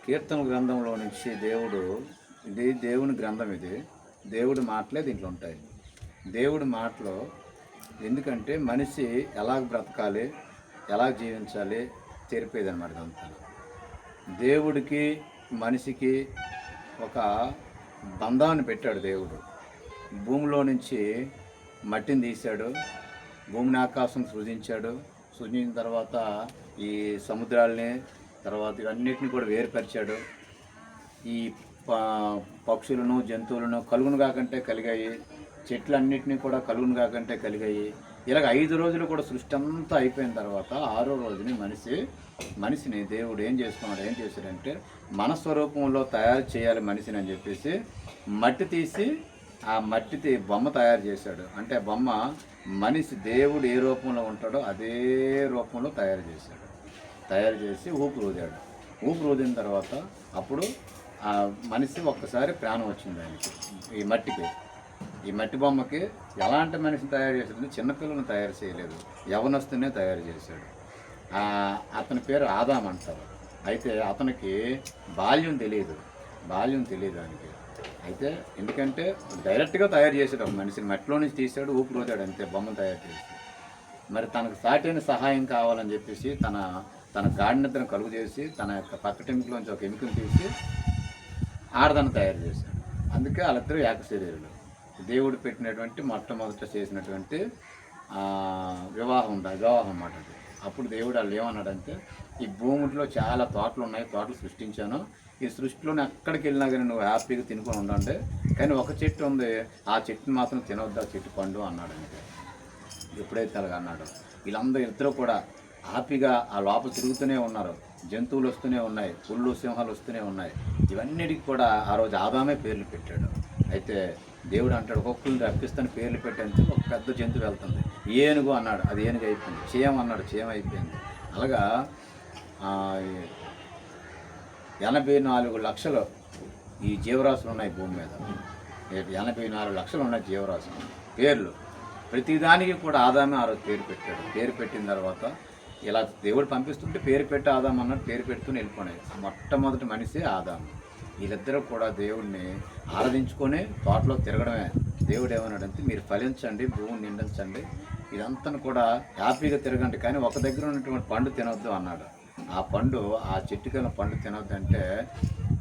కీర్తన గ్రంథంలో నుంచి ఇది దేవుని గ్రంథం, ఇది దేవుడి మాటలే దీంట్లో ఉంటాయి. దేవుడి మాటలో ఎందుకంటే మనిషి ఎలా బ్రతకాలి, ఎలా జీవించాలి తెలిపేదన్నమాట. ఇదంతా దేవుడికి మనిషికి ఒక బంధాన్ని పెట్టాడు. దేవుడు భూమిలో నుంచి మట్టిని తీశాడు, భూమిని ఆకాశం సృజించాడు. సృజించిన తర్వాత ఈ సముద్రాల్ని, తర్వాత ఇవన్నిటిని కూడా వేరుపరిచాడు. ఈ పక్షులను జంతువులను కలుగును కాకంటే కలిగాయి, చెట్లన్నిటినీ కూడా కలుగును కాకంటే కలిగాయి. ఇలాగ 5 రోజులు కూడా సృష్టి అంతా అయిపోయిన తర్వాత 6వ రోజుని మనిషిని దేవుడు ఏం చేశాడంటే మన స్వరూపంలో తయారు చేయాలి మనిషిని అని చెప్పేసి మట్టి తీసి ఆ మట్టితో బొమ్మ తయారు చేశాడు. అంటే ఆ బొమ్మ మనిషి దేవుడు ఏ రూపంలో ఉంటాడో అదే రూపంలో తయారు చేసి ఊపిరి ఊదిన తర్వాత అప్పుడు ఆ మనిషి ఒక్కసారి ప్రాణం వచ్చింది ఆయనకి. ఈ మట్టి బొమ్మకి ఎలాంటి మనిషిని తయారు చేశాడు? చిన్నపిల్లలను తయారు చేయలేదు, యవనస్తునే తయారు చేశాడు. అతని పేరు ఆదాం అంటారు. అయితే అతనికి బాల్యం తెలియదు ఆయనకి. అయితే ఎందుకంటే డైరెక్ట్గా తయారు చేశాడు ఒక మనిషిని, మట్టిలో నుంచి తీసాడు, ఊపిరోదాడు, అంతే బొమ్మను తయారు చేసి. మరి తనకు సాటైన సహాయం కావాలని చెప్పేసి తన గాఢనిద్రను కలుగు చేసి తన యొక్క పక్కటెముకలోంచి ఒక ఎముకను తీసి ఆడదాన్ని తయారు చేశాడు. అందుకే వాళ్ళిద్దరూ ఏకశరీరులు. దేవుడు పెట్టినటువంటి మొట్టమొదట చేసినటువంటి వివాహం అన్నమాట అది. అప్పుడు దేవుడు వాళ్ళు ఏమన్నాడంటే, ఈ భూమిలో చాలా తోటలు ఉన్నాయి, తోటలు సృష్టించాను, ఈ సృష్టిలో ఎక్కడికి వెళ్ళినా కానీ నువ్వు హ్యాపీగా తినుకొని ఉండండి, కానీ ఒక చెట్టు ఉంది, ఆ చెట్టుని మాత్రం తినవద్దు, ఆ చెట్టు పండు అన్నాడు. అంటే ఎప్పుడైతే అలాగ అన్నాడు, ఇద్దరూ కూడా హ్యాపీగా ఆ లోపల తిరుగుతూనే ఉన్నారు. జంతువులు వస్తూనే ఉన్నాయి, పుళ్ళు సింహాలు వస్తూనే ఉన్నాయి. ఇవన్నిటికి కూడా ఆ రోజు ఆదామే పేర్లు పెట్టాడు. అయితే దేవుడు అంటాడు, ఒక్కొక్కరిని రప్పిస్తాను పేర్లు పెట్టేందుకు ఒక పెద్ద జంతువు వెళ్తుంది. ఏనుగు అన్నాడు, అది ఏనుగు అయిపోయింది. చేయం అన్నాడు, చేయం అయిపోయింది. అలాగా 84 లక్షలు ఈ జీవరాశులు ఉన్నాయి భూమి మీద. 84 లక్షలు ఉన్నాయి జీవరాశులు. పేర్లు ప్రతిదానికి కూడా ఆదామే ఆ రోజు పేరు పెట్టాడు. పేరు పెట్టిన తర్వాత ఇలా దేవుడు పంపిస్తుంటే పేరు పెట్టి ఆదాం అన్నట్టు పేరు పెడుతూనే వెళ్ళిపోయినాయి. మొట్టమొదటి మనిషి ఆదాము. వీళ్ళిద్దరూ కూడా దేవుడిని ఆరాధించుకొని తోటలో తిరగడమే. దేవుడు ఏమన్నాడంటే, మీరు ఫలించండి, భూమిని నిండించండి, ఇదంతా కూడా హ్యాపీగా తిరగండి, కానీ ఒక దగ్గర ఉన్నటువంటి పండు తినొద్దు అన్నాడు. ఆ చెట్టుకెళ్ళిన పండు తినొద్దు అంటే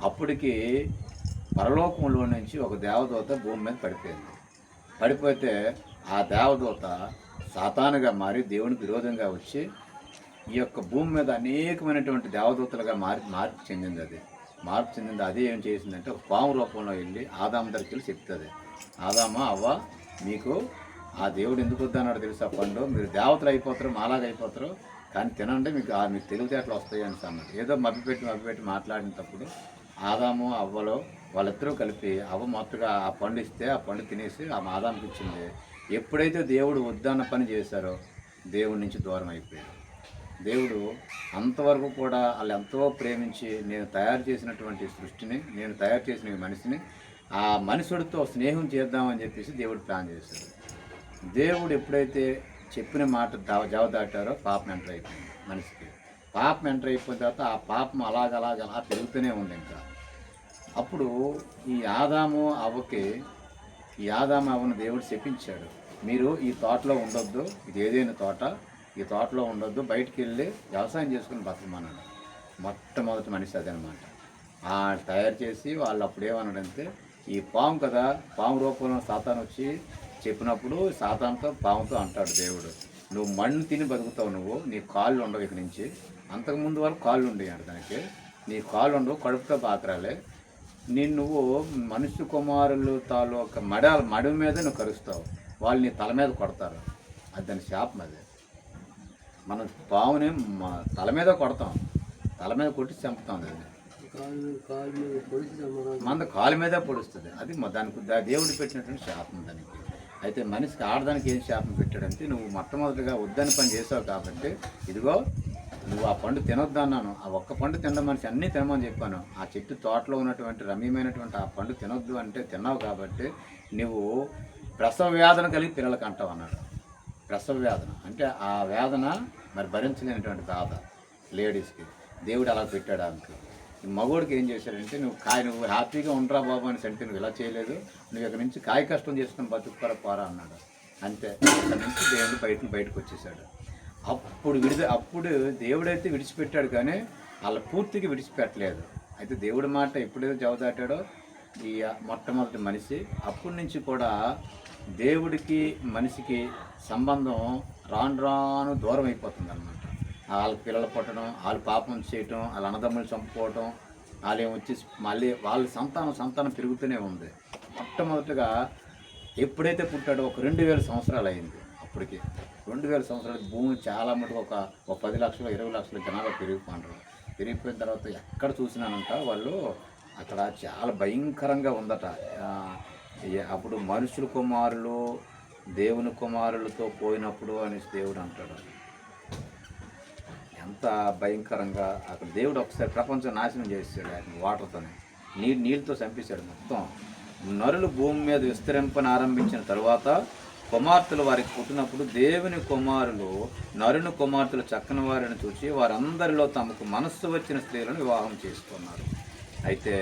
అప్పటికి పరలోకంలో నుంచి ఒక దేవదూత భూమి మీద పడిపోతే ఆ దేవదూత సాతానుగా మారి దేవునికి విరోధంగా వచ్చి ఈ యొక్క భూమి మీద అనేకమైనటువంటి దేవదూతలుగా మార్పు చెందింది. అది ఏం చేసిందంటే, ఒక పాము రూపంలో వెళ్ళి ఆదాము దగ్గరికి వెళ్ళి చెప్తుంది, ఆదామ, అవ్వ, మీకు ఆ దేవుడు ఎందుకు వద్దన్నాడు తెలుసా పండు, మీరు దేవతలు అయిపోతారు, మాలాగా అయిపోతారు, కానీ తినండి, మీకు తెలివితేటలు వస్తాయి అని అన్నాడు. ఏదో మభ్యపెట్టి మాట్లాడినప్పుడు ఆదాము అవ్వలో వాళ్ళిద్దరూ కలిపి అవ్వ మొత్తగా ఆ పండు ఇస్తే ఆ పండు తినేసి ఆ ఆదాముకి ఇచ్చింది. ఎప్పుడైతే దేవుడు వద్దన్న పని చేశారో దేవుడి నుంచి దూరం అయిపోయారు. దేవుడు అంతవరకు కూడా వాళ్ళు ఎంతో ప్రేమించి నేను తయారు చేసినటువంటి సృష్టిని, నేను తయారు చేసిన మనిషిని ఆ మనుషుడితో స్నేహం చేద్దామని చెప్పేసి దేవుడు ప్లాన్ చేశాడు. దేవుడు ఎప్పుడైతే చెప్పిన మాట జవదాటారో పాపం ఎంటర్ అయిపోయింది మనిషికి. పాపం ఎంటర్ అయిపోయిన తర్వాత ఆ పాపం అలా పెరుగుతూనే ఉంది. ఇంకా అప్పుడు ఈ ఆదాము అవ్వను దేవుడు శపించాడు, మీరు ఈ తోటలో ఉండొద్దు, ఇది ఏదైనా తోట, ఈ తోటలో ఉండొద్దు, బయటికి వెళ్ళి వ్యవసాయం చేసుకుని బతకమన్నాడు. మొట్టమొదటి మనిషి అదనమాట. తయారు చేసి వాళ్ళు అప్పుడు ఏమన్నాడంటే, ఈ పాము కదా, పాము రూపంలో సాతాను వచ్చి చెప్పినప్పుడు సాతానుతో పాముతో అంటాడు దేవుడు, నువ్వు మಣ್ಣు తిని బతుకుతావు, నీ కాళ్ళు ఉండవు ఇక్కడి నుంచి, అంతకుముందు వరకు కాళ్ళు ఉండేవి అంట దానికి, నీ కాళ్ళు ఉండవు, కడుపుతో బాకరాలే, నువ్వు మనుష్య కుమారులు తాలూక మడి మీద నువ్వు కరుస్తావు, వాళ్ళు నీ తల మీద కొడతారు. అది దాని శాపం. అది మనం పావుని తల మీద కొడతాం, తల మీద కొట్టి చంపుతాం, అది మన కాలు మీద పొడుస్తుంది. అది దానికి దేవుడు పెట్టినటువంటి శాపం దానికి. అయితే మనిషికి ఆడదానికి ఏం శాపం పెట్టాడంటే, నువ్వు మొట్టమొదటిగా వద్దని పని చేసావు కాబట్టి ఇదిగో నువ్వు ఆ పండు తినొద్దు అన్నాను, ఆ ఒక్క పండు తినడం మనిషి అన్నీ తినమని చెప్పాను, ఆ చెట్టు తోటలో ఉన్నటువంటి రమ్యమైనటువంటి ఆ పండు తినొద్దు అంటే తిన్నావు కాబట్టి నువ్వు ప్రసవ వేదన కలిగి పిల్లలకు అంటావు అన్నాడు. ప్రసవ వేదన అంటే ఆ వేదన మరి భరించలేనటువంటి బాధ లేడీస్కి దేవుడు అలా పెట్టాడు ఆమెకి. ఈ మగోడికి ఏం చేశాడంటే, నువ్వు హ్యాపీగా ఉండరా బాబు అని అంటే నువ్వు ఇలా చేయలేదు, నువ్వు ఇక్కడ నుంచి కాయ కష్టం చేసుకుని బతుకుతారా పోరా అన్నాడు. అంతే, అక్కడి నుంచి దేవుడు బయటకు వచ్చేసాడు. అప్పుడు దేవుడైతే విడిచిపెట్టాడు, కానీ వాళ్ళ పూర్తిగా విడిచిపెట్టలేదు. అయితే దేవుడి మాట ఎప్పుడైతే జవదాటాడో ఈ మొట్టమొదటి మనిషి, అప్పటి నుంచి కూడా దేవుడికి మనిషికి సంబంధం రాను దూరం అయిపోతుంది అన్నమాట. వాళ్ళ పిల్లలు పుట్టడం, వాళ్ళు పాపం చేయటం, వాళ్ళ అన్నదమ్ములు చంపుకోవటం, వాళ్ళు వచ్చి మళ్ళీ వాళ్ళ సంతానం పెరుగుతూనే ఉంది. మొట్టమొదటిగా ఎప్పుడైతే పుట్టాడో ఒక 2000 సంవత్సరాలు అయింది. అప్పటికి 2000 సంవత్సరాలు భూమి చాలా మటుకు ఒక 10 లక్షలు 20 లక్షల జనాభా పెరిగిపోయిన తర్వాత ఎక్కడ చూసినానంట వాళ్ళు అక్కడ చాలా భయంకరంగా ఉందట. అప్పుడు మనుషుల కుమారులు దేవుని కుమారులతో పోయినప్పుడు అనేసి దేవుడు అంటాడు. ఎంత భయంకరంగా అక్కడ దేవుడు ఒకసారి ప్రపంచం నాశనం చేసాడు. ఆయన వాటర్తోనే నీళ్ళతో చంపేశాడు మొత్తం. నరులు భూమి మీద విస్తరింపని ఆరంభించిన తరువాత కుమార్తెలు వారికి పుట్టినప్పుడు దేవుని కుమారులు నరుని కుమార్తెలు చక్కని వారిని చూసి వారందరిలో తమకు మనస్సు వచ్చిన స్త్రీలను వివాహం చేసుకున్నారు. అయితే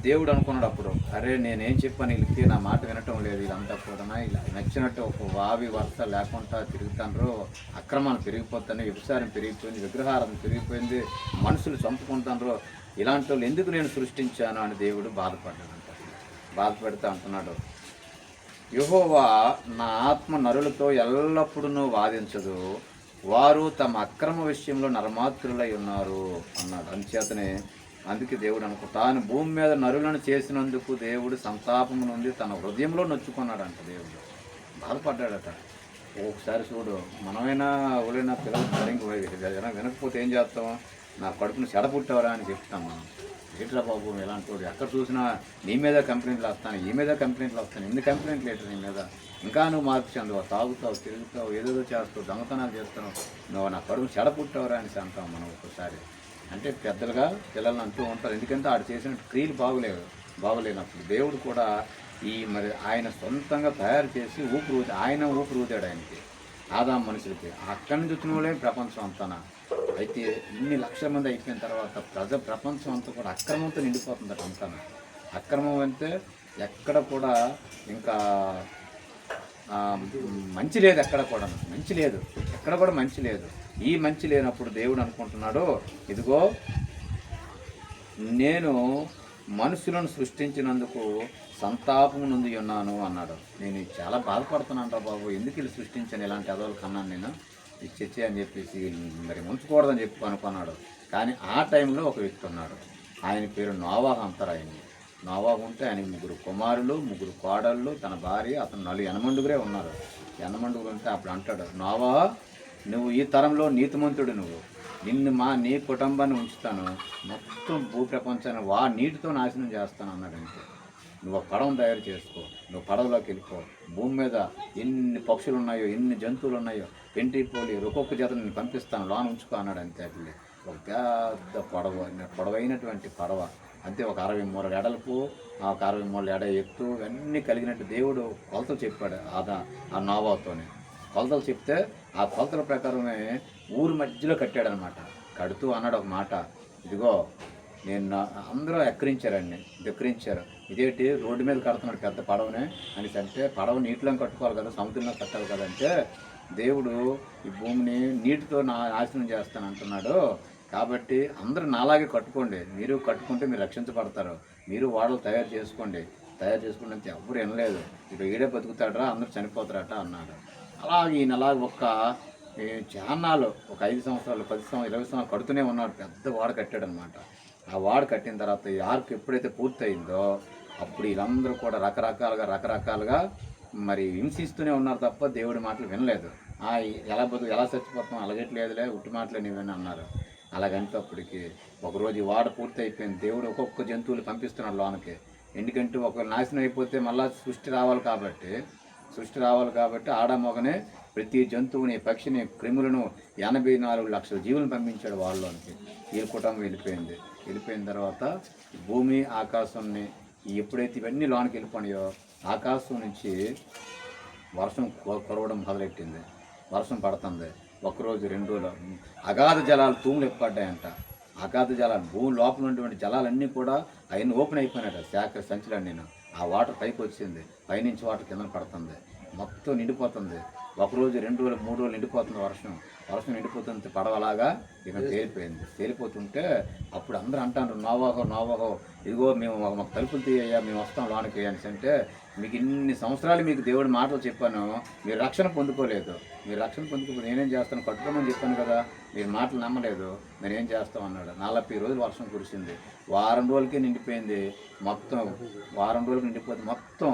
దేవుడు అనుకున్నాడు అప్పుడు, అరే నేనేం చెప్పాను వీళ్ళకి, నా మాట వినటం లేదు, వీళ్ళంతా కూడా ఇలా నచ్చినట్టు ఒక వావి వరుస లేకుండా తిరుగుతాండ్రు, అక్రమాలు పెరిగిపోతాయి, వ్యభిచారం పెరిగిపోయింది, విగ్రహారం పెరిగిపోయింది, మనుషులు చంపుకుంటాండ్రు, ఇలాంటి వాళ్ళు ఎందుకు నేను సృష్టించాను అని దేవుడు బాధపడుతూ అంటున్నాడు. యెహోవా నా ఆత్మ నరులతో ఎల్లప్పుడూ వాదించదు, వారు తమ అక్రమ విషయంలో నరమాత్రులై ఉన్నారు అన్నాడు. అందుకే దేవుడు తాను భూమి మీద నరులను చేసినందుకు దేవుడు సంతాపము నుండి తన హృదయంలో నొచ్చుకున్నాడంట. దేవుడు బాధపడ్డాడట. ఒకసారి చూడు, మనమైనా ఎవరైనా పిల్లలు సరిగ్గా వినకపోతే ఏం చేస్తాం, నా కడుపును చెడపుట్టవరా అని చెప్తాం మనం. ఏట్రా బాబు ఎలాంటి వాడు, ఎక్కడ చూసినా నీ మీద కంప్లైంట్లు వస్తాను, ఈ మీద కంప్లైంట్లు వస్తాను, ఎన్ని కంప్లైంట్లు ఏంటి నీ మీద, ఇంకా నువ్వు మార్పు చెందవు, తాగుతావు, తిరుగుతావు, ఏదేదో చేస్తావు, దొంగతనాలు చేస్తావు, నువ్వు నా కడుపును చెడపుట్టవరా అని అంటాం మనం ఒక్కసారి. అంటే పెద్దలుగా పిల్లల్ని అంటూ ఉంటారు, ఎందుకంటే ఆడు చేసిన క్రియలు బాగులేనప్పుడు దేవుడు కూడా మరి ఆయన సొంతంగా తయారు చేసి ఆయన ఊపిరి ఊదాడు ఆయనకి, ఆదాం మనుషులకి. అక్కడి నుంచి వచ్చిన వాళ్ళే ప్రపంచం అంతా. అయితే ఇన్ని లక్షల మంది అయిపోయిన తర్వాత ప్రపంచం అంతా కూడా అక్రమంతో నిండిపోతుందట అంతా. అక్రమం అంటే ఎక్కడ కూడా ఇంకా మంచి లేదు, ఎక్కడ కూడా మంచి లేదు. ఈ మంచి లేనప్పుడు దేవుడు అనుకుంటున్నాడు, ఇదిగో నేను మనుషులను సృష్టించినందుకు సంతాపము నుండి ఉన్నాను అన్నాడు. నేను చాలా బాధపడుతున్నాను రా బాబు, ఎందుకు వీళ్ళు సృష్టించాను, ఇలాంటి అదవులు కన్నాను నేను, ఇచ్చి అని చెప్పేసి మరి ఉంచకూడదని చెప్పి అనుకున్నాడు. కానీ ఆ టైంలో ఒక వ్యక్తి ఉన్నాడు, ఆయన పేరు నోవాహు అంటారు. నోవాహు ఉంటే ఆయన 3 కుమారులు 3 కోడళ్ళు, తన భార్య, అతను 4 యనమండుగురే ఉన్నారు. యనమండుగురు ఉంటే అప్పుడు అంటాడు, నోవాహు నువ్వు ఈ తరంలో నీతిమంతుడు, నీ కుటుంబాన్ని ఉంచుతాను, మొత్తం భూప్రపంచాన్ని నీటితో నాశనం చేస్తాను అన్నాడు. అంటే నువ్వు ఒక పడవను తయారు చేసుకో, నువ్వు పడవలోకి వెళ్ళిపో, భూమి మీద ఎన్ని పక్షులు ఉన్నాయో, ఎన్ని జంతువులు ఉన్నాయో, పోలి ఒక్కొక్క జత నేను పంపిస్తాను, లోన ఉంచుకో అన్నాడు. అంతే అట్లే ఒక పెద్ద పొడవైనటువంటి పడవ, అంతే ఒక 60 మూరల ఎడల్పు, ఒక 60 మూరల ఎడ ఎత్తు, ఇవన్నీ కలిగినట్టు దేవుడు కొలతలు చెప్పాడు ఆ నోవాహుతోనే. కొలతలు చెప్తే ఆ కొలతల ప్రకారమే ఊరు మధ్యలో కట్టాడనమాట. కడుతూ అన్నాడు ఒక మాట, ఇదిగో నేను అందరూ ధిక్కరించారు, ఇదేంటి రోడ్డు మీద కడుతున్నాడు పెద్ద పడవనే అని అంటే, పడవ నీటిలో కట్టుకోవాలి కదా, సముద్రంలో కట్టాలి కదంటే, దేవుడు ఈ భూమిని నీటితో నాశనం చేస్తాను అంటున్నాడు. కాబట్టి అందరూ నాలాగే కట్టుకోండి, మీరు కట్టుకుంటే మీరు రక్షించబడతారు, మీరు వాడలు తయారు చేసుకుంటే ఎవరు వినలేదు, ఇప్పుడు ఈడే బతుకుతాడరా, అందరూ చనిపోతారట అన్నాడు. అలాగే ఈయన ఒక చాన్నాళ్ళు, ఒక 5 సంవత్సరాలు 10 సంవత్సరాలు 20 సంవత్సరాలు కడుతూనే ఉన్నాడు. పెద్ద వాడ కట్టాడు అనమాట. ఆ వాడ కట్టిన తర్వాత ఈ ఆర్క్ ఎప్పుడైతే పూర్తయిందో అప్పుడు వీళ్ళందరూ కూడా రకరకాలుగా మరి హింసిస్తూనే ఉన్నారు తప్ప దేవుడి మాటలు వినలేదు. ఎలా చచ్చిపోతాం, అలాగేట్లేదులే, ఉట్టి మాటలే నీవని అన్నారు. అలాగంటే అప్పటికి ఒకరోజు ఈ వాడ పూర్తి అయిపోయింది. దేవుడు ఒక్కొక్క జంతువులు పంపిస్తున్నాడు లోనకి, ఎందుకంటే ఒకవేళ నాశనం అయిపోతే మళ్ళీ సృష్టి రావాలి కాబట్టి ఆడమొగనే ప్రతి జంతువుని, పక్షిని, క్రిములను 84 లక్షల జీవులను పంపించాడు వాళ్ళలోనికి. ఈ కుటుంబం వెళ్ళిపోయిన తర్వాత భూమి ఆకాశాన్ని ఎప్పుడైతే ఇవన్నీ లోనికి వెళ్ళిపోయాయో ఆకాశం నుంచి వర్షం కురవడం మొదలెట్టింది. వర్షం పడుతుంది. ఒకరోజు 2 రోజులు అగాధ జలాలు తూములు ఎప్పడ్డాయంట. అగాధ జలాలు భూమి లోపల ఉన్నటువంటి జలాలన్నీ కూడా అవన్నీ ఓపెన్ అయిపోయినాయట. శాఖ సంచులన్నీ ఆ వాటర్ పైకి వచ్చింది, పైనుంచి వాటర్ కింద పడుతుంది, మొత్తం నిండిపోతుంది. ఒకరోజు 2 రోజులు 3 రోజులు నిండిపోతుంది. వర్షం నిండిపోతుంది, పడవలాగా ఇక తేలిపోతుంటే అప్పుడు అందరూ అంటారు, నోవాహో ఇదిగో మేము మాకు తలుపులు తీయ్యా, మేము వస్తాం లోనికి అనేసి. అంటే మీకు ఇన్ని సంవత్సరాలు మీకు దేవుడి మాటలు చెప్పాను, మీరు రక్షణ పొందుకోలేదు. నేనేం చేస్తాను, కట్టుకోమని చెప్పాను కదా, మీరు మాటలు నమ్మలేదు, నేను ఏం చేస్తాం అన్నాడు. 40 రోజులు వర్షం కురిసింది, వారం రోజులకే నిండిపోయింది. మొత్తం వారం రోజులకి నిండిపోతే మొత్తం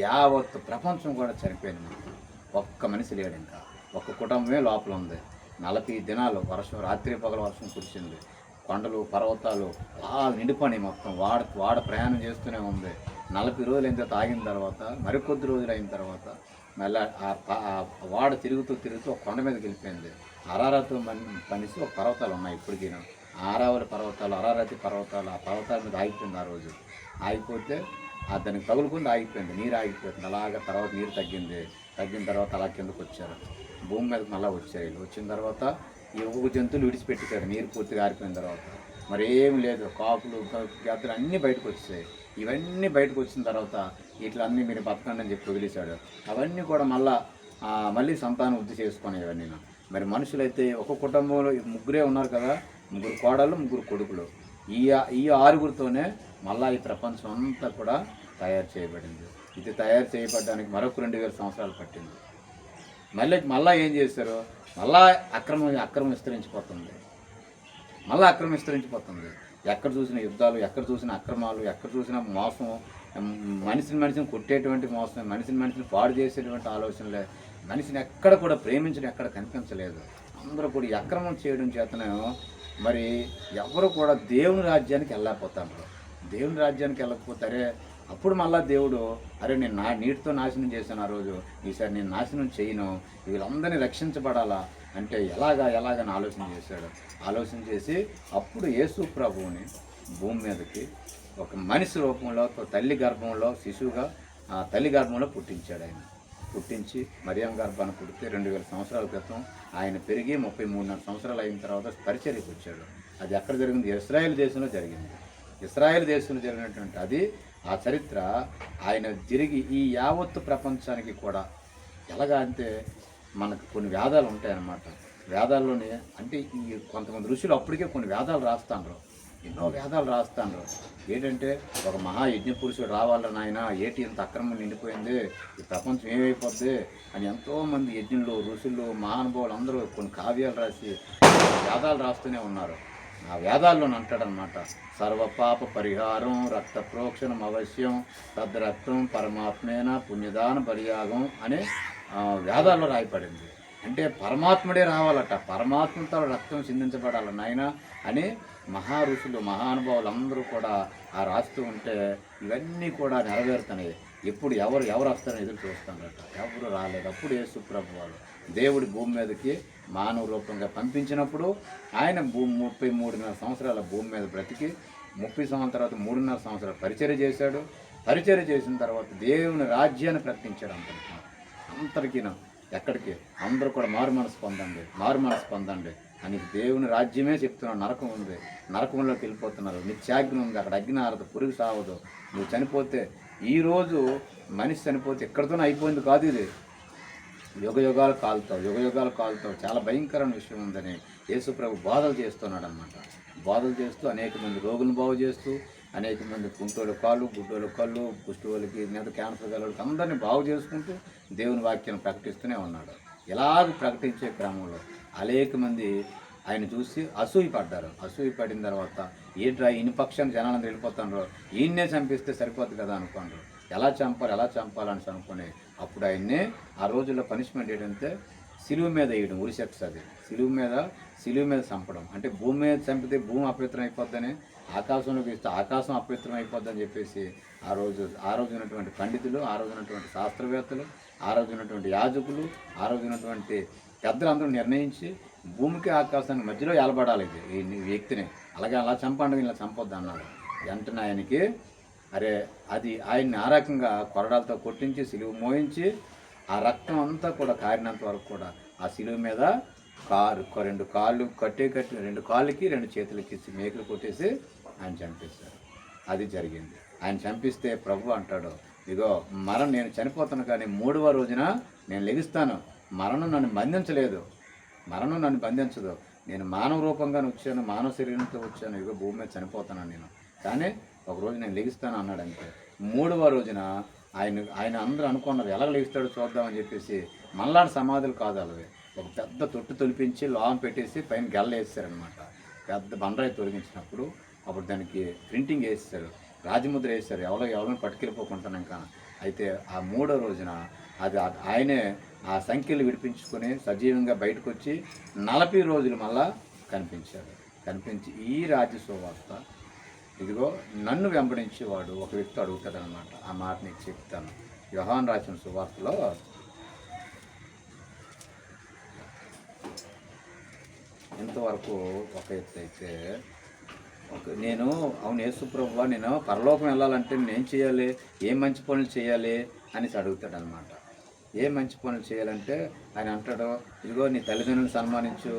యావత్ ప్రపంచం కూడా చనిపోయింది. ఒక్క మనిషి లేడు, ఇంకా ఒక్క కుటుంబమే లోపల ఉంది. 40 దినాలు వర్షం, రాత్రి పగల వర్షం కురిసింది. కొండలు పర్వతాలు బాగా నిండిపోయి మొత్తం వాడ ప్రయాణం చేస్తూనే ఉంది. 40 రోజులు అయిన తర్వాత ఆగిన తర్వాత మరికొద్ది రోజులు అయిన తర్వాత మళ్ళీ ఆ వాడ తిరుగుతూ ఒక కొండ మీదకి వెళ్ళిపోయింది. అరారతో పనిసి ఒక పర్వతాలు ఉన్నాయి ఇప్పటికీ, అరారతి పర్వతాలు. ఆ పర్వతాల మీద ఆగిపోయింది. ఆ రోజు ఆగిపోతే దానికి తగులుకుంది, ఆగిపోయింది, నీరు ఆగిపోతుంది. అలాగా తర్వాత నీరు తగ్గిన తర్వాత అలా కిందకు వచ్చారు, భూమి మీదకి మళ్ళీ వచ్చారు. వచ్చిన తర్వాత ఈ ఒక్కొక్క జంతువులు విడిచిపెట్టేశారు. నీరు పూర్తిగా ఆరిపోయిన తర్వాత మరి ఏమి లేదు, కాకులు గద్దలు అన్నీ బయటకు వచ్చాయి. ఇవన్నీ బయటకు వచ్చిన తర్వాత ఇట్లన్నీ మీరు బతకండి అని చెప్పి వదిలేశాడు. అవన్నీ కూడా మళ్ళీ సంతానం వృద్ధి చేసుకునేవన్నీ. మరి మనుషులైతే ఒక కుటుంబంలో 3 ఉన్నారు కదా, 3 కోడళ్ళు 3 కొడుకులు. ఈ 6గురితోనే మళ్ళీ ఈ ప్రపంచం అంతా కూడా తయారు చేయబడింది. ఇది తయారు చేయబడడానికి మరొక 2000 సంవత్సరాలు పట్టింది. మళ్ళీ ఏం చేశారు, మళ్ళా అక్రమం విస్తరించిపోతుంది. ఎక్కడ చూసిన యుద్ధాలు, ఎక్కడ చూసిన అక్రమాలు, ఎక్కడ చూసిన మోసం, మనిషిని కొట్టేటువంటి మోసం, మనిషిని పాడు చేసేటువంటి ఆలోచనలే. మనిషిని ఎక్కడ కూడా ప్రేమించడం ఎక్కడ కనిపించలేదు. అందరూ కూడా ఈ అక్రమం చేయడం చేతనే మరి ఎవరు కూడా దేవుని రాజ్యానికి వెళ్ళకపోతారు. దేవుని రాజ్యానికి వెళ్ళకపోతారే అప్పుడు మళ్ళీ దేవుడు, అరే నేను నీటితో నాశనం చేశాను ఆ రోజు, ఈసారి నేను నాశనం చేయను, వీళ్ళందరినీ రక్షించబడాలా అంటే ఎలాగని ఆలోచన చేసి అప్పుడు యేసు ప్రభువుని భూమి మీదకి ఒక మనిషి రూపంలో తల్లి గర్భంలో శిశువుగా తల్లి గర్భంలో పుట్టించాడు. ఆయన పుట్టించి మరియం గర్భాన్ని పుడితే 2000 సంవత్సరాల క్రితం ఆయన పెరిగి 33 సంవత్సరాలు అయిన తర్వాత పరిచర్యకు వచ్చాడు. అది ఎక్కడ జరిగింది, ఇశ్రాయేల్ దేశంలో జరిగింది. ఇశ్రాయేల్ దేశంలో జరిగినటువంటి అది ఆ చరిత్ర ఆయన తిరిగి ఈ యావత్తు ప్రపంచానికి కూడా ఎలాగా అంటే మనకు కొన్ని వేదాలు ఉంటాయన్నమాట. వేదాల్లోనే అంటే ఈ కొంతమంది ఋషులు అప్పటికే కొన్ని వేదాలు రాస్తాండ్రు, ఎన్నో వేదాలు రాస్తాండ్రు. ఏంటంటే ఒక మహాయజ్ఞ పురుషుడు రావాలని నాయన, ఏటి ఇంత అక్రమం నిండిపోయింది, ఈ ప్రపంచం ఏమైపోద్ది అని ఎంతోమంది యజ్ఞులు ఋషులు మహానుభావులు అందరూ కొన్ని కావ్యాలు రాసి వేదాలు రాస్తూనే ఉన్నారు. ఆ వేదాల్లో అంటాడనమాట, సర్వపాప పరిహారం రక్త ప్రోక్షణం అవశ్యం తద్రక్తం పరమాత్మేన పుణ్యదాన పరియాగం అనే వేదాల్లో రాయపడింది. అంటే పరమాత్ముడే రావాలట, పరమాత్మతో రక్తం చిందించబడాలి నాయన అని మహా ఋషులు మహానుభావులు అందరూ కూడా ఆ రాస్తూ ఉంటే ఇవన్నీ కూడా నెరవేరుతున్నాయి. ఎప్పుడు ఎవరు వస్తారని ఎదురు చూస్తారట, ఎవరు రాలేదు. అప్పుడు యేసు ప్రభు వారు దేవుడి భూమి మీదకి మానవ రూపంగా పంపించినప్పుడు ఆయన 33.5 సంవత్సరాల భూమి మీద బ్రతికి 30 సంవత్సరాల తర్వాత 3.5 సంవత్సరాలు పరిచర్య చేశాడు. పరిచర్య చేసిన తర్వాత దేవుని రాజ్యాన్ని ప్రకటించాడు అందరికీ. ఎక్కడికి అందరూ కూడా మారు మనసు పొందండి అని దేవుని రాజ్యమే చెప్తున్నాడు. నరకం ఉంది, నరకంలోకి వెళ్ళిపోతున్నారు, నిత్యాగ్ని ఉంది, అక్కడ అగ్ని ఆరదు, పురుగు సావదు. నువ్వు చనిపోతే ఈరోజు మనిషి చనిపోతే ఎక్కడితోనే అయిపోయింది కాదు, ఇది యుగయుగాలు కాలుతావు. చాలా భయంకరమైన విషయం ఉందని యేసు ప్రభు బోధలు చేస్తున్నాడు అన్నమాట. బోధలు చేస్తూ అనేక మంది రోగులను బాగు చేస్తూ, అనేక మంది కుంటోళ్ళ కాళ్ళు, గుడ్డోళ్ళ కళ్ళు, కుష్టి మీద క్యాన్సర్ గలవాళ్ళకి అందరినీ బాగు చేసుకుంటూ దేవుని వాక్యాన్ని ప్రకటిస్తూనే ఉన్నాడు. ఇలాగ ప్రకటించే క్రమంలో అనేక మంది ఆయన చూసి అసూయపడిన తర్వాత ఏంట్రా ఇన్ని పక్షాన్ని జనాలను వెళ్ళిపోతాను, ఈయన్నే చంపిస్తే సరిపోతుంది కదా అనుకోండి. ఎలా చంపాలని అనుకుని అప్పుడు ఆయన్నే ఆ రోజుల్లో పనిష్మెంట్ ఏంటంటే సిలువ మీద వేయడం, ఉరిశిక్ష. అది సిలువ మీద చంపడం అంటే భూమి మీద చంపితే భూమి అపవిత్రం అయిపోద్దని, ఆకాశంలోకి ఇస్తే ఆకాశం అపవిత్రం అయిపోద్దని చెప్పేసి ఆ రోజు ఉన్నటువంటి పండితులు, ఆ రోజు ఉన్నటువంటి శాస్త్రవేత్తలు, ఆ రోజు ఉన్నటువంటి యాజకులు, ఆ రోజు ఉన్నటువంటి పెద్దలందరూ నిర్ణయించి భూమికి ఆకాశానికి మధ్యలో ఏలబడాలి ఈ వ్యక్తిని. అలా చంపండి, ఇలా చంపొద్దు అన్నాడు. వెంటనే ఆయనకి అరే అది ఆయన్ని ఆ రకంగా కొరడాలతో కొట్టించి సిలువ మోయించి ఆ రక్తం అంతా కూడా కారినంత వరకు కూడా ఆ సిలువ మీద రెండు కాళ్ళు కట్టి రెండు కాళ్ళకి రెండు చేతులకి ఇచ్చి మేకులు కొట్టేసి ఆయన చంపేశారు. అది జరిగింది. ఆయన చంపిస్తే ప్రభు అంటాడు, ఇగో నేను చనిపోతాను కానీ 3వ రోజున నేను లెగుస్తాను. మరణం నన్ను బంధించలేదు, మరణం నన్ను బంధించదు. నేను మానవ రూపంగానే వచ్చాను, మానవ శరీరంతో వచ్చాను, ఇగో భూమి మీద చనిపోతాను నేను, కానీ ఒకరోజు నేను లెగుస్తాను అన్నాడు. అంతే 3వ రోజున ఆయన అందరూ అనుకున్నారు ఎలా లెగుస్తాడో చూద్దామని చెప్పేసి మళ్ళాంటి సమాధులు కాదు అలవే ఒక పెద్ద తొట్టు తొలిపించి లోహం పెట్టేసి పైన గెల్ల వేసారనమాట. పెద్ద బండరాయి తొలగించినప్పుడు అప్పుడు దానికి ప్రింటింగ్ వేసేసారు, రాజముద్ర వేస్తారు, ఎవరిని పట్టుకెళ్ళిపోకుంటాను ఇంకా. అయితే ఆ 3వ రోజున అది ఆయనే ఆ సంఖ్యలు విడిపించుకొని సజీవంగా బయటకు వచ్చి 40 రోజులు మళ్ళా కనిపించి ఈ రాజ్య సువార్త ఇదిగో నన్ను వెంబడించేవాడు ఒక వ్యక్తి అడుగుతాడనమాట. ఆ మాట నీకు చెప్తాను. యోహాను రాసిన సువార్తలో ఇంతవరకు ఒక ఎత్తు అయితే నేను అవును యేసుప్రభువా నేను పరలోకం వెళ్ళాలంటే నేనేం చేయాలి, ఏం మంచి పనులు చేయాలి అనేసి అడుగుతాడు అనమాట. ఏ మంచి పనులు చేయాలంటే ఆయన అంటాడు, ఇదిగో నీ తల్లిదండ్రులను సన్మానించు,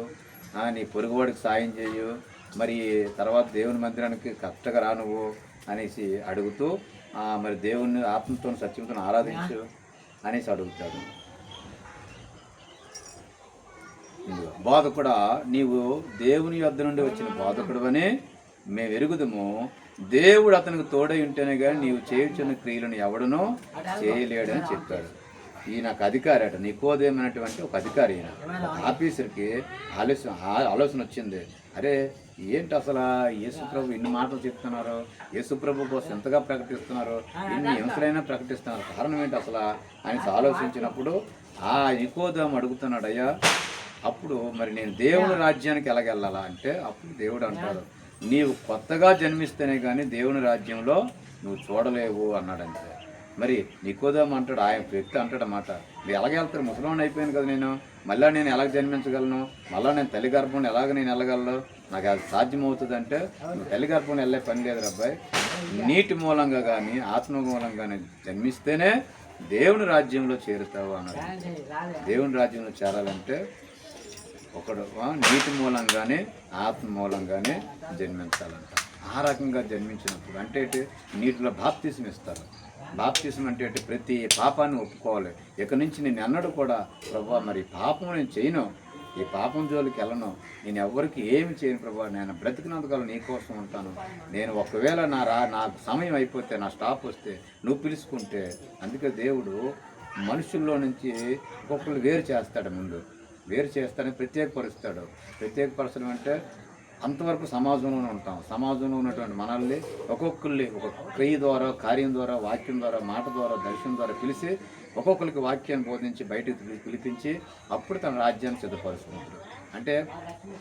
నీ పొరుగువాడికి సాయం చేయు, మరి తర్వాత దేవుని మందిరానికి కరెక్ట్గా రా నువ్వు అనేసి అడుగుతూ మరి దేవుని ఆత్మతో సత్యంతో ఆరాధించు అనేసి అడుగుతాడు. బోధకుడా నీవు దేవుని యొద్ద నుండి వచ్చిన బోధకుడు అని మేము ఎరుగుదము, దేవుడు అతనికి తోడై ఉంటేనే కానీ నీవు చేయుచున్న క్రియలను ఎవడనో చేయలేడని చెప్పాడు. ఈయనకు అధికారి అట, నికోదేమైనటువంటి ఒక అధికారి, ఈయన ఆఫీసర్కి ఆలోచన వచ్చింది, అరే ఏంటి అసలు యేసుప్రభు ఇన్ని మాటలు చెప్తున్నారు, యేసుప్రభు కోసం ఎంతగా ప్రకటిస్తున్నారు, ఇన్ని హింసలైనా ప్రకటిస్తున్నారు, కారణం ఏంటి అసలు అనేసి ఆలోచించినప్పుడు ఆ నికోదేము అడుగుతున్నాడు, అయ్యా అప్పుడు మరి నేను దేవుని రాజ్యానికి ఎలాగెళ్ళాలా అంటే అప్పుడు దేవుడు అంటాడు, నీవు కొత్తగా జన్మిస్తేనే కానీ దేవుని రాజ్యంలో నువ్వు చూడలేవు అన్నాడంతే. మరి నికోదేము అంటాడు, ఆయన వ్యక్తి అంటాడన్నమాట, మీరు ఎలాగెళ్తారు, ముసలివాడిని అయిపోయాను కదా నేను, మళ్ళీ నేను ఎలాగ జన్మించగలను, మళ్ళీ నేను తల్లి గర్భంలో ఎలాగ నేను వెళ్ళగలను, నాకు అది సాధ్యమవుతుంది అంటే నువ్వు తల్లి గర్భంలో వెళ్ళే పని లేదు అబ్బాయి, నీటి మూలంగా కానీ ఆత్మ మూలంగా కానీ జన్మిస్తేనే దేవుని రాజ్యంలో చేరుతావు అన్నాడు. దేవుని రాజ్యంలో చేరాలంటే ఒకడు నీటి మూలంగానే ఆత్మ మూలంగానే జన్మించాలంట. ఆ రకంగా జన్మించినప్పుడు అంటే నీటిలో బాప్తిసం ఇస్తారు. బాప్తిసం అంటే ప్రతి పాపాన్ని ఒప్పుకోవాలి. ఇక నుంచి నేను ఎన్నడూ కూడా ప్రభా మరి పాపం నేను చేయను, ఈ పాపం జోలికి వెళ్ళను, నేను ఎవరికి ఏమి చేయను ప్రభా, నేను బ్రతికినందుకల్లా నీ కోసం ఉంటాను, నేను ఒకవేళ నాకు సమయం అయిపోతే నా స్టాప్ వస్తే నువ్వు పిలుచుకుంటే. అందుకే దేవుడు మనుషుల్లో నుంచి ఒక్కొక్కరు వేరు చేస్తాడు, ముందు వేరు చేస్తాడని ప్రత్యేకపరుస్తాడు. ప్రత్యేకపరచడం అంటే అంతవరకు సమాజంలోనే ఉంటాం, సమాజంలో ఉన్నటువంటి మనల్ని ఒక్కొక్కరిని ఒక క్రియ ద్వారా, కార్యం ద్వారా, వాక్యం ద్వారా, మాట ద్వారా, దర్శనం ద్వారా పిలిచి ఒక్కొక్కరికి వాక్యాన్ని బోధించి బయటకు పిలిపించి అప్పుడు తన రాజ్యాన్ని సిద్ధపరుచుకుంటాడు. అంటే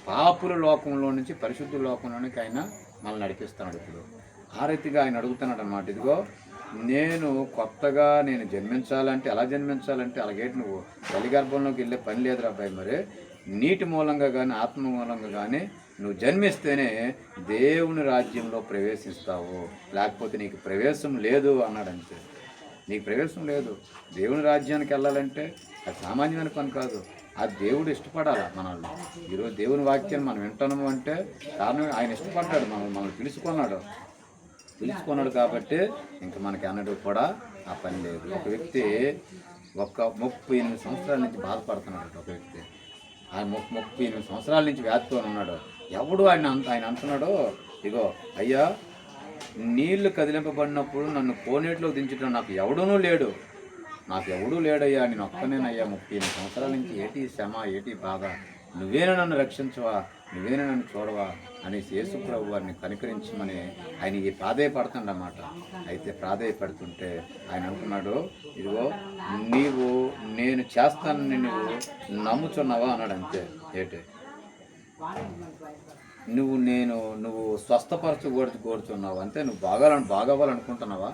పాపుల లోకంలో నుంచి పరిశుద్ధ లోకంలోనికి ఆయన మనల్ని నడిపిస్తున్నాడు. ఇప్పుడు ఆ రీతిగా ఆయన అడుగుతున్నాడు అన్నమాట, ఇదిగో నేను కొత్తగా నేను జన్మించాలంటే ఎలా జన్మించాలంటే అలాగేటి నువ్వు తల్లి గర్భంలోకి వెళ్ళే పని లేదురా అబ్బాయి, మరి నీటి మూలంగా కానీ ఆత్మ మూలంగా కానీ నువ్వు జన్మిస్తేనే దేవుని రాజ్యంలో ప్రవేశిస్తావు, లేకపోతే నీకు ప్రవేశం లేదు అన్నాడంతే. నీకు ప్రవేశం లేదు. దేవుని రాజ్యానికి వెళ్ళాలంటే అది సామాన్యమైన పని కాదు, అది దేవుడు ఇష్టపడాలి మనల్ని. ఈరోజు దేవుని వాక్యాన్ని మనం వింటున్నాము అంటే కారణం ఆయన ఇష్టపడ్డాడు, మనల్ని పిలుచుకున్నాడు కాబట్టి ఇంకా మనకి అన్నట్టు కూడా ఆ పని లేదు. ఒక వ్యక్తి ఒక 38 సంవత్సరాల నుంచి బాధపడుతున్నాడు. ఒక వ్యక్తి ఆయన 38 సంవత్సరాల నుంచి వ్యాధితో ఉన్నాడు. ఎవడు ఆయన అంటున్నాడు, ఇగో అయ్యా నీళ్లు కదిలింపబడినప్పుడు నన్ను కోనేటిలో దించడం నాకు ఎవడూ లేడయ్యా, నేను ఒక్కనేనయ్యా, 38 సంవత్సరాల నుంచి ఏటి శ్రమ, ఏటి బాధ, నువ్వేనా నన్ను రక్షించవా, నువ్వేనా నన్ను చూడవా అనేసి యేసుప్రభు వారిని కనికరించమని ఆయన ప్రాధేయపడుతుండన్నమాట. అయితే ప్రాధేయపడుతుంటే ఆయన అనుకున్నాడు, ఇదిగో నేను చేస్తానని నువ్వు నమ్ముచున్నావా అన్నాడు. అంతే. ఏంటి నువ్వు కోరుచున్నావు అంతే, నువ్వు బాగవ్వాలనుకుంటున్నావా,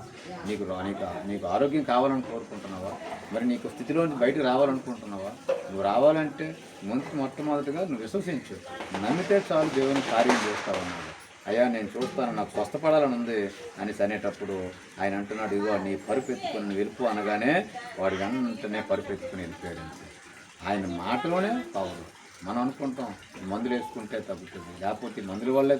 నీకు ఆరోగ్యం కావాలని కోరుకుంటున్నావా, మరి నీకు స్థితిలోంచి బయటకు రావాలనుకుంటున్నావా, నువ్వు రావాలంటే మొట్టమొదటిగా నువ్వు విశ్వసించు, నమ్మితే చాలు దేవుని కార్యం చేస్తావన్నాడు. అయ్యా నేను చూస్తాను, నాకు స్వస్థపడాలని ఉంది అనేసి అనేటప్పుడు ఆయన అంటున్నాడు, ఇదిగో నీ పరుపెత్తుకుని వెళ్ళిపో అనగానే వాడి వెంటనే పరుపెత్తుకుని వెళ్ళిపోయాడు. ఆయన మాటలోనే పవరు. మనం అనుకుంటాం మందులు వేసుకుంటే తగ్గుతుంది, లేకపోతే మందుల వల్లే.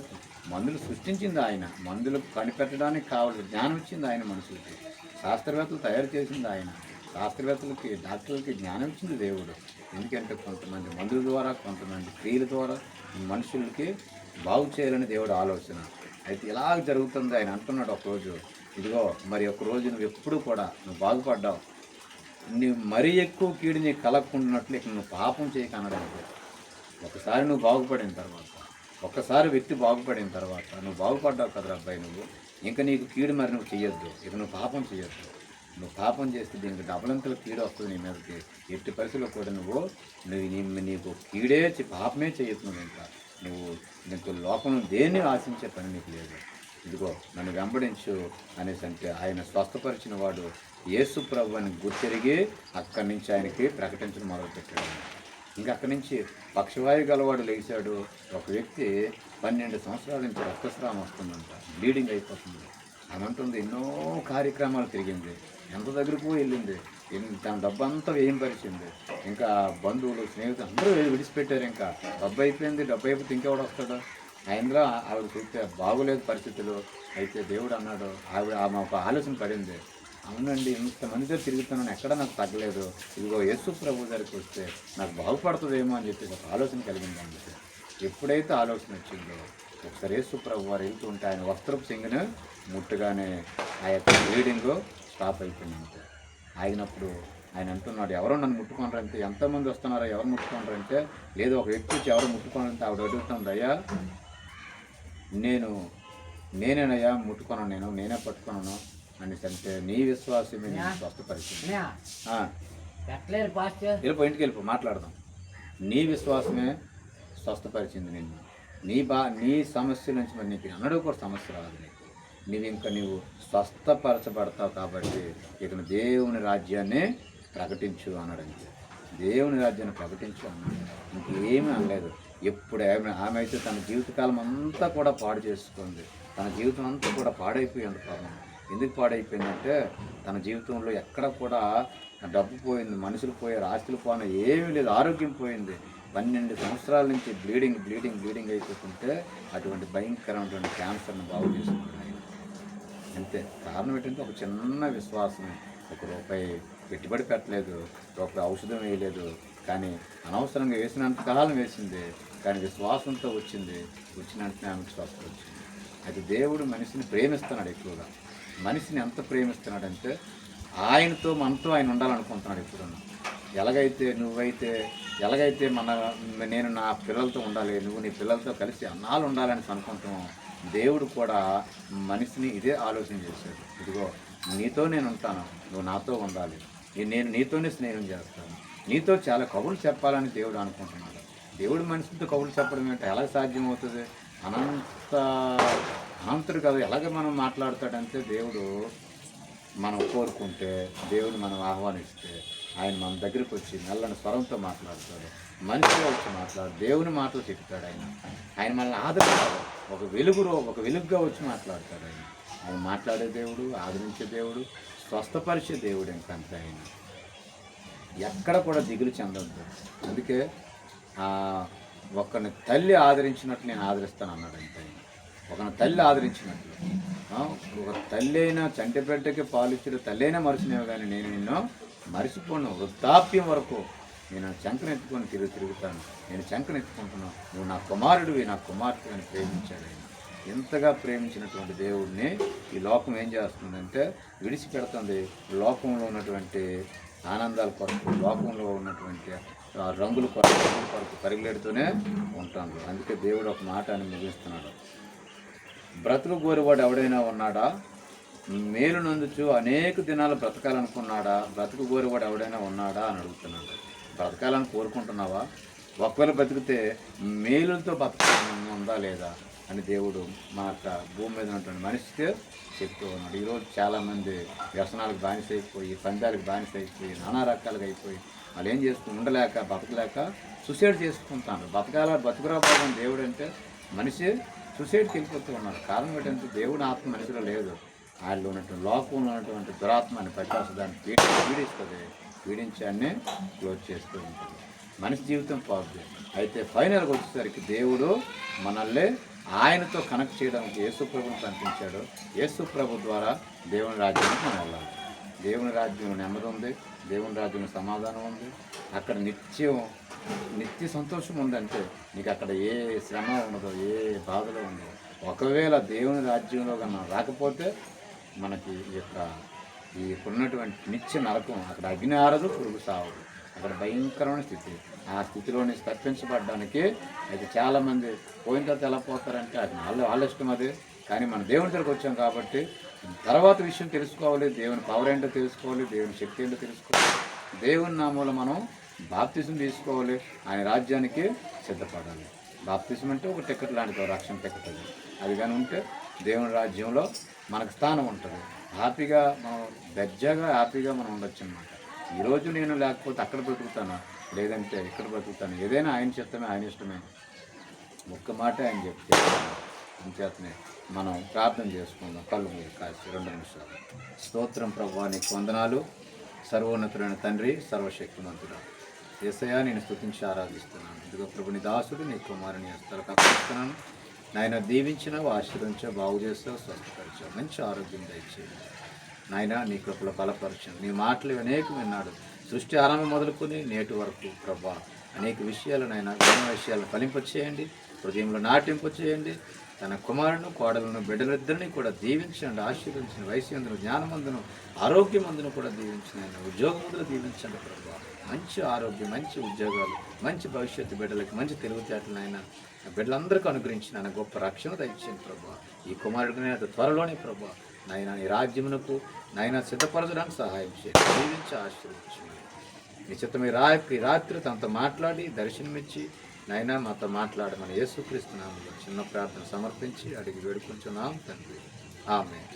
మందులు సృష్టించింది ఆయన, మందులు కనిపెట్టడానికి కావాల్సిన జ్ఞానం ఇచ్చింది ఆయన మనుషులకి, శాస్త్రవేత్తలు తయారు చేసింది ఆయన, శాస్త్రవేత్తలకి డాక్టర్లకి జ్ఞానం ఇచ్చింది దేవుడు. ఎందుకంటే కొంతమంది మందుల ద్వారా, కొంతమంది క్రియల ద్వారా మనుషులకి బాగు చేయాలని దేవుడు ఆలోచన. అయితే ఇలా జరుగుతుంది. ఆయన అంటున్నాడు ఒకరోజు, ఇదిగో మరి ఒకరోజు నువ్వు ఎప్పుడు కూడా నువ్వు బాగుపడ్డావు, నువ్వు మరీ ఎక్కువ కీడు నీకు కలగకుండానట్లు ఇక నువ్వు పాపం చేయకనడానికి. ఒకసారి నువ్వు బాగుపడిన తర్వాత, ఒక్కసారి వ్యక్తి బాగుపడిన తర్వాత నువ్వు బాగుపడ్డావు కదరా అబ్బాయి, నువ్వు ఇంకా నీకు కీడు మరి నువ్వు చేయొద్దు, ఇక నువ్వు పాపం చేయొద్దు. నువ్వు పాపం చేస్తే దీనికి డబలంతల కీడు వస్తుంది నీ మీదకి. ఎట్టి పరిస్థితుల్లో కూడా నీకు కీడే పాపమే చేయొద్దు. నువ్వు ఇంకా నీకు లోకం దేన్ని ఆశించే పని నీకు లేదు. ఇదిగో నన్ను వెంబడించు అనేసి అంటే ఆయన స్వస్థపరిచిన వాడు యేసు ప్రభు అని గుర్తిరిగి అక్కడి నుంచి ఆయనకి ప్రకటించడం మొదలుపెట్టాడు. ఇంకా అక్కడి నుంచి పక్షవాయు గలవాడు లేచాడు. ఒక వ్యక్తి 12 సంవత్సరాల నుంచి రక్తస్రావం వస్తుందంట, బ్లీడింగ్ అయిపోతుంది. అనంటుంది ఎన్నో కార్యక్రమాలు తిరిగింది, ఎంత దగ్గరకు వెళ్ళింది, తన డబ్బంతా వేయింపరిచింది. ఇంకా బంధువులు, స్నేహితులు అందరూ విడిచిపెట్టారు. ఇంకా డబ్బు అయిపోయింది, డబ్బు అయిపోతే ఇంకెవడు వస్తాడు? ఆయనలో ఆవిడ చూస్తే బాగోలేదు పరిస్థితులు. అయితే దేవుడు అన్నాడు, ఆమె ఒక ఆలోచన పడింది, అవునండి ఇంతమందితో తిరుగుతున్నాను, ఎక్కడ నాకు తగ్గలేదు, ఇదిగో యేసు ప్రభు దగ్గరికి వస్తే నాకు బాగుపడుతుందేమో అని చెప్పి ఒక ఆలోచన కలిగింది. అందుకే ఎప్పుడైతే ఆలోచన వచ్చిందో ఒకసారి యేసు ప్రభు వారు వెళ్తూ ఉంటే ఆయన వస్త్రపు సింగిని ముట్టగానే ఆ యొక్క బ్లీడింగ్ స్టాప్ అయిపోయింది. ఆగినప్పుడు ఆయన అంటున్నాడు, ఎవరో నన్ను ముట్టుకోనరంటే, ఎంతమంది వస్తున్నారో ఎవరు ముట్టుకోనరంటే, లేదు ఒక వ్యక్తి వచ్చి ఎవరు ముట్టుకోనంటే ఆవిడ అడుగుతుంది, అయ్యా నేనేనయ్యా ముట్టుకున్నాను, నేనే పట్టుకున్నాను అనేసి అంటే, నీ విశ్వాసమే నేను స్వస్థపరిచింది. ఇంటికి వెళ్ళిపో మాట్లాడదాం. నీ విశ్వాసమే స్వస్థపరిచింది నిన్ను. నీ సమస్య నుంచి మరి నీకు అన్నడూ కూడా సమస్య రాదు. నీవు స్వస్థపరచబడతావు కాబట్టి ఇక దేవుని రాజ్యాన్ని ప్రకటించు అన్నాడంటే, దేవుని రాజ్యాన్ని ప్రకటించు అన్నాడు. ఇంకేమీ అనలేదు. ఎప్పుడు ఆమె అయితే తన జీవితకాలం అంతా కూడా పాడు చేసుకుంది, తన జీవితం అంతా కూడా పాడైపోయింది. పాపం ఎందుకు పాడైపోయిందంటే తన జీవితంలో ఎక్కడ కూడా డబ్బు పోయింది, మనుషులు పోయారు, ఆస్తులు పోయినా ఏమీ లేదు, ఆరోగ్యం పోయింది. 12 సంవత్సరాల నుంచి బ్లీడింగ్ అయిపోతుంటే అటువంటి భయంకరమైనటువంటి క్యాన్సర్ని బాగు చేసుకున్నాడు ఆయన. అంతే. కారణం ఏంటంటే ఒక చిన్న విశ్వాసమే. ₹1 పెట్టుబడి పెట్టలేదు, రూపాయి ఔషధం వేయలేదు, కానీ అనవసరంగా వేసినంతకాలం వేసింది, కానీ విశ్వాసంతో వచ్చినంతనే ఆమెకు స్వస్థత వచ్చింది. అయితే దేవుడు మనిషిని ప్రేమిస్తున్నాడు ఎక్కువగా. మనిషిని ఎంత ప్రేమిస్తున్నాడంటే ఆయనతో మనతో ఆయన ఉండాలనుకుంటున్నాడు ఎప్పుడన్నా. ఎలాగైతే నేను నా పిల్లలతో ఉండాలి, నువ్వు నీ పిల్లలతో కలిసి అన్నాళ్ళు ఉండాలని అనుకుంటాం. దేవుడు కూడా మనిషిని ఇదే ఆలోచన చేశాడు. ఇదిగో నీతో నేను ఉంటాను, నువ్వు నాతో ఉండాలి, నేను నీతోనే స్నేహం చేస్తాను, నీతో చాలా కబుర్లు చెప్పాలని దేవుడు అనుకుంటున్నాడు. దేవుడు మనిషితో కబుర్లు చెప్పడం ఏంటో ఎలా సాధ్యమవుతుంది? అనంతుడు కదా, ఎలాగ మనం మాట్లాడతాడంటే దేవుడు మనం కోరుకుంటే, దేవుడు మనం ఆహ్వానిస్తే ఆయన మన దగ్గరికి వచ్చి నల్లని స్వరంతో మాట్లాడతాడు, మనిషిగా వచ్చి మాట్లాడు, దేవుని మాటలు చెప్తాడు. ఆయన మనల్ని ఆదరిస్తాడు, ఒక వెలుగుగా వచ్చి మాట్లాడతాడు. ఆయన మాట్లాడే దేవుడు, ఆదరించే దేవుడు, స్వస్థపరిచే దేవుడు. ఇంకంతే. ఆయన ఎక్కడ కూడా దిగులు చెందొద్దు. అందుకే ఒకరిని తల్లి ఆదరించినట్లు నేను ఆదరిస్తాను అన్నాడు. అంటే ఒకరిని తల్లి ఆదరించినట్లు, ఒక తల్లి అయినా చంటిబిడ్డకి పాలిచ్చుడు తల్లి అయినా మరిచినేవి, కానీ నేను నిన్ను మరిచిపోను, వృద్ధాప్యం వరకు నేను చంకనెత్తుకొని తిరుగుతాను, నేను చంకనెత్తుకుంటున్నాను, నువ్వు నా కుమారుడివి, నా కుమార్తె అని ప్రేమించాడు. ఆయన ఎంతగా ప్రేమించినటువంటి దేవుడిని ఈ లోకం ఏం చేస్తుందంటే విడిచిపెడుతుంది. లోకంలో ఉన్నటువంటి ఆనందాల కొరకు, లోకంలో ఉన్నటువంటి రంగుల కొరకు పరిగెడుతూనే ఉంటాను. అందుకే దేవుడు ఒక మాట అని ముగిస్తున్నాడు, బ్రతుకు కోరేవాడు ఎవడైనా ఉన్నాడా? మేలు నందుచు అనేక దినాలు బ్రతకాలనుకున్నాడా? బ్రతుకు కోరేవాడు ఎవడైనా ఉన్నాడా అని అడుగుతున్నాడు. బ్రతకాలని కోరుకుంటున్నావా? ఒకవేళ బ్రతికితే మేలులతో ఉందా లేదా అని దేవుడు మాట భూమి మీద ఉన్నటువంటి మనిషికి చెప్తూ ఉన్నాడు. ఈరోజు చాలామంది వ్యసనాలకు బానిసైపోయి, పందాలకు బానిసైపోయి, నానా రకాలుగా అయిపోయి వాళ్ళు ఏం చేస్తూ ఉండలేక, బతకలేక సూసైడ్ చేసుకుంటారు. బతుకురా భాగం దేవుడు అంటే మనిషి సూసైడ్కి వెళ్ళిపోతూ ఉన్నారు. కారణం ఏంటంటే దేవుని ఆత్మ మనిషిలో లేదు. ఆయనలో ఉన్నటువంటి లోకంలో ఉన్నటువంటి దురాత్మని పట్టాల్సి దాన్ని పీడిస్తుంది, పీడించాన్ని క్లోజ్ చేస్తూ ఉంటుంది. మనిషి జీవితం పోద్ది. అయితే ఫైనల్గా వచ్చేసరికి దేవుడు మనల్ని ఆయనతో కనెక్ట్ చేయడానికి యేసుప్రభుని పంపించాడు. యేసుప్రభు ద్వారా దేవుని రాజ్యానికి మనం వెళ్ళాలి. దేవుని రాజ్యంలో నెమ్మది ఉంది, దేవుని రాజ్యంలో సమాధానం ఉంది, అక్కడ నిత్య సంతోషం ఉందంటే నీకు అక్కడ ఏ శ్రమ ఉండదో, ఏ బాధలో ఉండదో. ఒకవేళ దేవుని రాజ్యంలో మనం రాకపోతే మనకి ఈ ఉన్నటువంటి నిత్య నరకం, అక్కడ అగ్ని ఆరదు, పురుగు సావదు, అక్కడ భయంకరమైన స్థితి. ఆ స్థితిలోని తప్పించబడడానికి అయితే చాలామంది పోయిన తర్వాత ఎలా పోతారంటే అది వాళ్ళ ఇష్టం అదే. కానీ మన దేవుని దగ్గరకు వచ్చాం కాబట్టి తర్వాత విషయం తెలుసుకోవాలి, దేవుని పవర్ ఏంటో తెలుసుకోవాలి, దేవుని శక్తి ఏంటో తెలుసుకోవాలి, దేవుని నామంలో మనం బాప్తిజం తీసుకోవాలి, ఆయన రాజ్యానికి సిద్ధపడాలి. బాప్తిజం అంటే ఒక టికెట్ లాంటిది, రక్షణ టికెట్ అది. అది కానీ ఉంటే దేవుని రాజ్యంలో మనకు స్థానం ఉంటుంది. హ్యాపీగా మనం హ్యాపీగా మనం ఉండొచ్చు అన్నమాట. ఈరోజు నేను లేకపోతే అక్కడ బ్రతుకుతాను, లేదంటే ఇక్కడ బ్రతుకుతాను, ఏదైనా ఆయన చిత్తమే, ఆయన ఇష్టమే. ఒక్క మాట ఆయన చెప్తే అంచేతనే మనం ప్రార్థన చేసుకుందాం. కళ్ళు మీరు కాసి 2 నిమిషాలు. స్తోత్రం ప్రభువా, నీకు వందనాలు. సర్వోన్నతుడైన తండ్రి, సర్వశక్తిమంతుడు యేసయ్యా, నేను స్తుతించి ఆరాధిస్తున్నాను. ఇదిగో ప్రభు, నీ దాసుడు నీ కుమారుని హస్తాలకు అప్పగిస్తున్నాను. నాయన దీవించినావు, ఆశీర్వదించావు, బాగు చేస్తావు, స్వస్థపరిచావు, మంచి ఆరోగ్యం దయచేయండి నాయన. నీ కృపలో బలపరచండి. నీ మాటలు అనేకం విన్నాడు, సృష్టి ఆరంభం మొదలుకొని నేటి వరకు ప్రభా అనేక విషయాలు నాయన, ఎన్నో విషయాలను ఫలింపచేయండి, హృదయంలో నాటింపచేయండి. తన కుమారులను, కోడలను, బిడ్డలిద్దరినీ కూడా దీవించండి, ఆశీర్వదించండి. వయస్సు జ్ఞానమందును, ఆరోగ్యమందును కూడా దీవించండి. ఉద్యోగముందులు దీవించండి ప్రభా. మంచి ఆరోగ్యం, మంచి ఉద్యోగాలు, మంచి భవిష్యత్తు బిడ్డలకి, మంచి తెలివితేటలు నాయన బిడ్డలందరికీ అనుగ్రహించిన ఆయన గొప్ప రక్షణ దయచేయండి ప్రభా. ఈ కుమారుడిని అది త్వరలోనే ప్రభా నాయన నీ రాజ్యమునకు నాయన సిద్ధపరచడానికి సహాయం చేయండి, దీవించి ఆశీర్వదించండి. నీ చిత్తమే ఈ రాత్రి తనతో మాట్లాడి దర్శనమిచ్చి నాయన మాతో మాట్లాడమని యేసుక్రీస్తు నామములో చిన్న ప్రార్థన సమర్పించి అడిగి వేడుకుంటున్నాం తండ్రి. ఆమేన్.